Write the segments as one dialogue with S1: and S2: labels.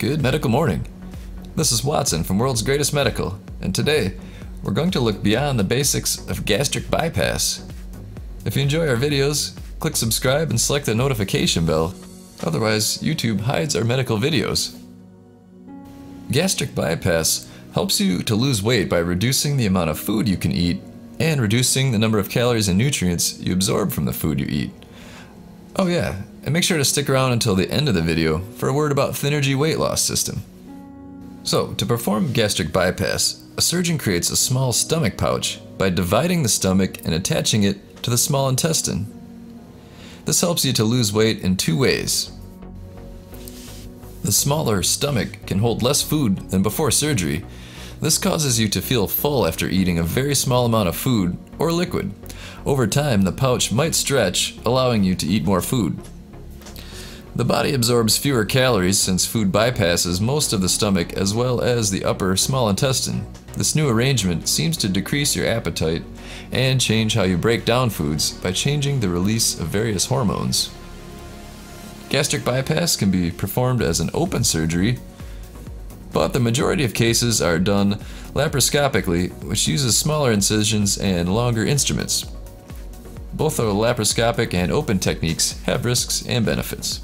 S1: Good medical morning. This is Watson from World's Greatest Medical, and today we're going to look beyond the basics of gastric bypass. If you enjoy our videos, click subscribe and select the notification bell, otherwise YouTube hides our medical videos. Gastric bypass helps you to lose weight by reducing the amount of food you can eat and reducing the number of calories and nutrients you absorb from the food you eat. Oh yeah, and make sure to stick around until the end of the video for a word about Thynergy weight loss system. So, to perform gastric bypass, a surgeon creates a small stomach pouch by dividing the stomach and attaching it to the small intestine. This helps you to lose weight in two ways. The smaller stomach can hold less food than before surgery. This causes you to feel full after eating a very small amount of food or liquid. Over time, the pouch might stretch, allowing you to eat more food. The body absorbs fewer calories since food bypasses most of the stomach as well as the upper small intestine. This new arrangement seems to decrease your appetite and change how you break down foods by changing the release of various hormones. Gastric bypass can be performed as an open surgery, but the majority of cases are done laparoscopically, which uses smaller incisions and longer instruments. Both the laparoscopic and open techniques have risks and benefits.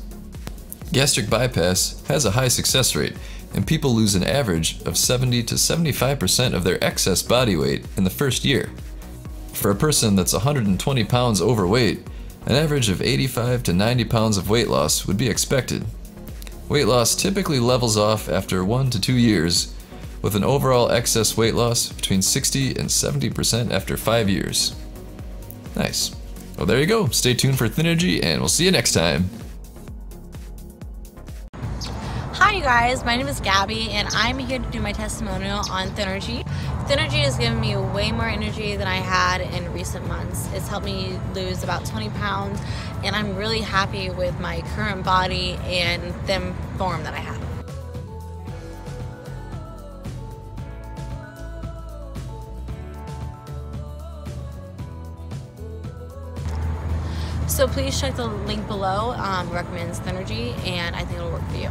S1: Gastric bypass has a high success rate, and people lose an average of 70 to 75% of their excess body weight in the first year. For a person that's 120 pounds overweight, an average of 85 to 90 pounds of weight loss would be expected. Weight loss typically levels off after 1 to 2 years, with an overall excess weight loss between 60 and 70% after 5 years. Nice. Well, there you go. Stay tuned for Thynergy, and we'll see you next time.
S2: Hi you guys, my name is Gabby and I'm here to do my testimonial on Thynergy. Thynergy has given me way more energy than I had in recent months. It's helped me lose about 20 pounds and I'm really happy with my current body and the form that I have. So please check the link below, recommends Thynergy, and I think it'll work for you.